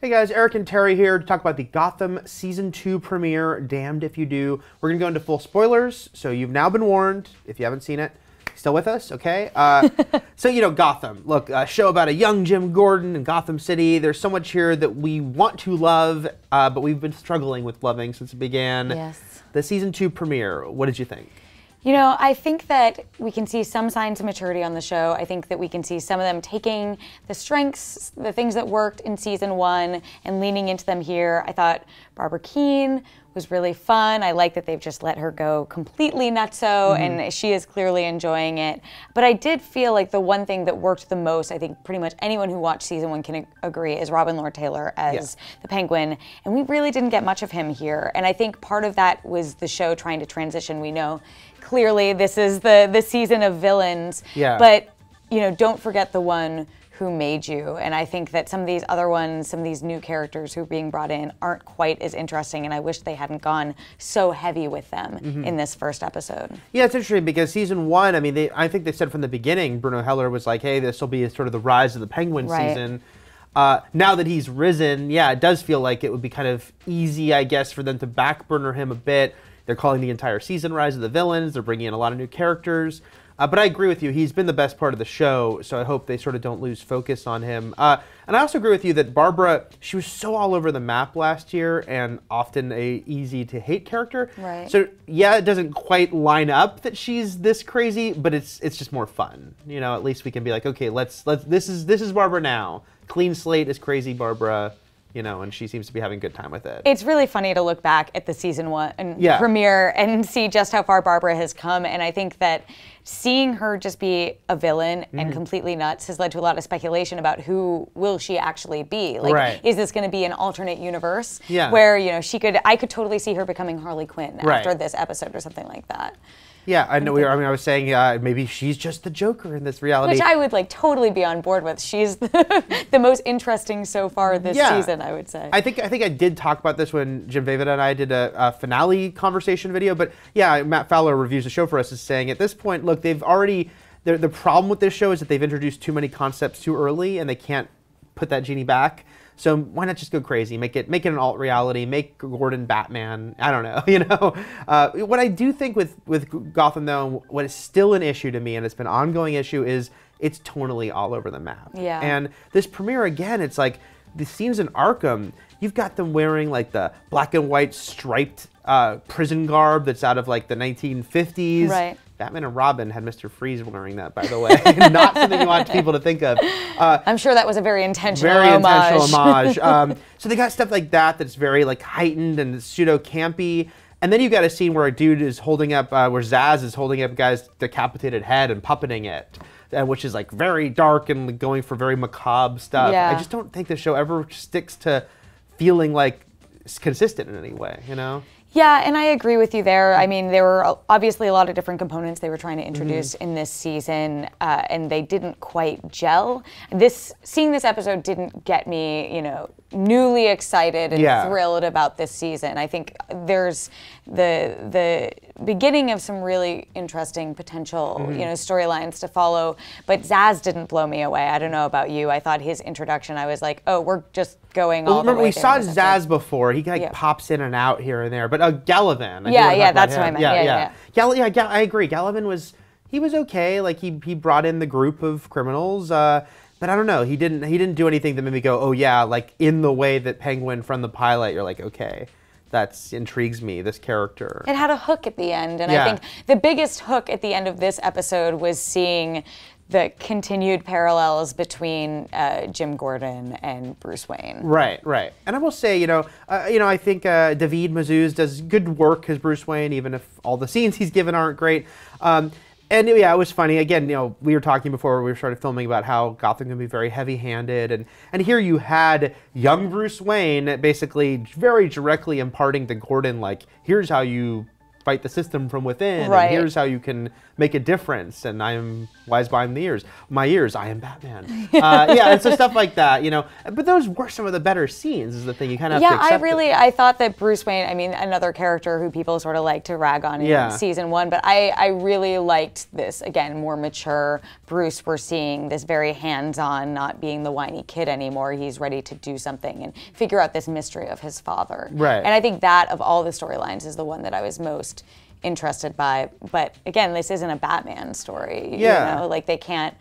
Hey guys, Eric and Terry here to talk about the Gotham Season 2 premiere, Damned If You Do. We're going to go into full spoilers, so you've now been warned. If you haven't seen it, still with us, okay? So, Gotham. Look, a show about a young Jim Gordon in Gotham City. There's so much here that we want to love, but we've been struggling with loving since it began. Yes. The Season 2 premiere, what did you think? You know, I think that we can see some signs of maturity on the show. I think that we can see some of them taking the strengths, the things that worked in Season 1 and leaning into them here. I thought Barbara Keene was really fun. I like that they've just let her go completely nutso, and she is clearly enjoying it. But I did feel like the one thing that worked the most, I think pretty much anyone who watched Season 1 can agree, is Robin Lord Taylor as the Penguin. And we really didn't get much of him here. And I think part of that was the show trying to transition. We know clearly this is the season of villains, but don't forget the one who made you. And I think that some of these other ones, some of these new characters who are being brought in aren't quite as interesting, and I wish they hadn't gone so heavy with them in this first episode. Yeah, it's interesting because Season 1, I mean, I think they said from the beginning, Bruno Heller was like, hey, this will be sort of the rise of the Penguin season. Now that he's risen, yeah, it does feel like it would be kind of easy, I guess, for them to backburner him a bit. They're calling the entire season Rise of the Villains. They're bringing in a lot of new characters. But I agree with you. He's been the best part of the show, so I hope they sort of don't lose focus on him. And I also agree with you that Barbara, she was so all over the map last year and often a easy-to-hate character. Right. So, yeah, it doesn't quite line up that she's this crazy, but it's just more fun. You know, at least we can be like, okay, this is Barbara now. Clean slate is crazy Barbara. And she seems to be having a good time with it. It's really funny to look back at the Season 1 premiere and see just how far Barbara has come. And I think that seeing her just be a villain and completely nuts has led to a lot of speculation about who will she actually be. Like, is this going to be an alternate universe where, I could totally see her becoming Harley Quinn after this episode or something like that. Yeah, I know. I was saying maybe she's just the Joker in this reality. Which I would totally be on board with. She's the most interesting so far this season, I would say. I think I did talk about this when Jim David and I did a finale conversation video. But yeah, Matt Fowler reviews the show for us is saying at this point, look, they've already the problem with this show is that they've introduced too many concepts too early, and they can't put that genie back. So why not just go crazy? Make it an alt reality. Make Gordon Batman. I don't know. What I do think with Gotham though, what is still an issue to me, and it's been an ongoing issue, is it's tonally all over the map. Yeah. And this premiere again, it's like the scenes in Arkham. You've got them wearing like the black and white striped prison garb that's out of like the 1950s. Right. Batman and Robin had Mr. Freeze wearing that, by the way. Not something you want people to think of. I'm sure that was a very intentional homage. So they got stuff like that that's very like heightened and pseudo-campy. And then you've got a scene where a dude is holding up, where Zaz is holding up a guy's decapitated head and puppeting it. Which is like very dark and going for very macabre stuff. Yeah. I just don't think the show ever sticks to feeling like it's consistent in any way, Yeah, and I agree with you there. I mean, there were obviously a lot of different components they were trying to introduce in this season, and they didn't quite gel. Seeing this episode didn't get me, newly excited and thrilled about this season. I think there's the beginning of some really interesting potential, storylines to follow. But Zaz didn't blow me away. I don't know about you. I thought his introduction, I was like, oh, we're just going all the way. Remember, we saw Zaz before. He pops in and out here and there. But Gallivan. That's what I meant. Yeah. I agree. Gallivan was okay. Like he brought in the group of criminals. But I don't know. He didn't do anything that made me go, oh yeah, like in the way that Penguin from the pilot. You're like, okay, that intrigues me. This character. It had a hook at the end, and I think the biggest hook at the end of this episode was seeing the continued parallels between Jim Gordon and Bruce Wayne. Right. And I will say, I think David Mazouz does good work as Bruce Wayne, even if all the scenes he's given aren't great. And yeah, it was funny. Again, we were talking before we started filming about how Gotham can be very heavy-handed, and here you had young Bruce Wayne basically very directly imparting to Gordon, like, here's how you fight the system from within. Right. And here's how you can make a difference. And I am wise behind my ears. I am Batman. Yeah, and so stuff like that, you know. But those were some of the better scenes. Is the thing you kind of have to accept. I thought that Bruce Wayne. I mean, another character who people sort of like to rag on in season 1, but I really liked this again, more mature Bruce. We're seeing this very hands-on, not being the whiny kid anymore. He's ready to do something and figure out this mystery of his father. Right. And I think that of all the storylines is the one that I was most interested by. But again, this isn't a Batman story. Yeah. You know, like they can't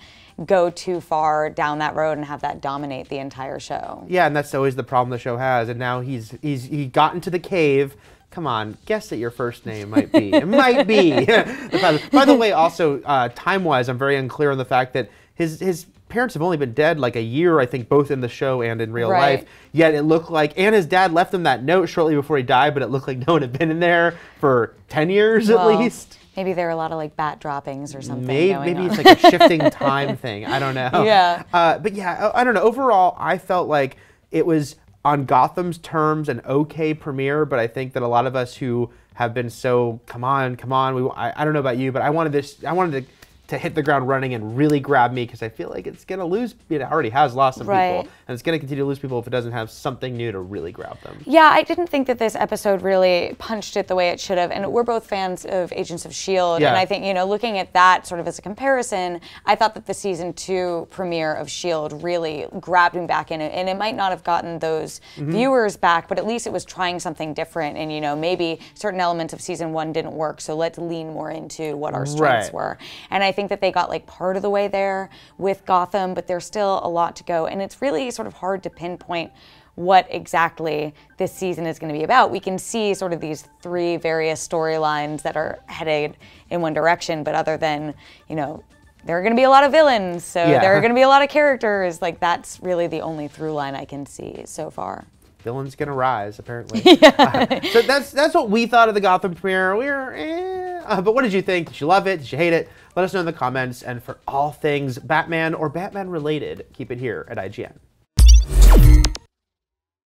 go too far down that road and have that dominate the entire show. Yeah, and that's always the problem the show has. And now he got into the cave. Come on, guess that your first name might be. It might be. By the way, also, time-wise, I'm very unclear on the fact that his parents have only been dead like a year, I think, both in the show and in real life. Yet it looked like, and his dad left him that note shortly before he died, but it looked like no one had been in there for 10 years at least. Maybe there were a lot of like bat droppings or something. Maybe it's like a shifting time thing. I don't know. Yeah. But yeah, I don't know. Overall, I felt like it was on Gotham's terms an okay premiere, but I think that a lot of us who have been so come on, I don't know about you, but I wanted to hit the ground running and really grab me because I feel like it's going to lose. It already has lost some people, and it's going to continue to lose people if it doesn't have something new to really grab them. Yeah, I didn't think that this episode really punched it the way it should have, and we're both fans of Agents of S.H.I.E.L.D., and I think, you know, looking at that sort of as a comparison, I thought that the season 2 premiere of S.H.I.E.L.D. really grabbed me back in it, and it might not have gotten those viewers back, but at least it was trying something different, and, you know, maybe certain elements of season 1 didn't work, so let's lean more into what our strengths were. And I think that they got like part of the way there with Gotham, but there's still a lot to go, and it's really sort of hard to pinpoint what exactly this season is going to be about. We can see sort of these 3 various storylines that are headed in one direction, but other than, you know, there are going to be a lot of villains, so there are going to be a lot of characters. Like, that's really the only through line I can see so far. Villain's gonna rise, apparently. So that's what we thought of the Gotham premiere. But what did you think? Did you love it? Did you hate it? Let us know in the comments. And for all things Batman or Batman related, keep it here at IGN.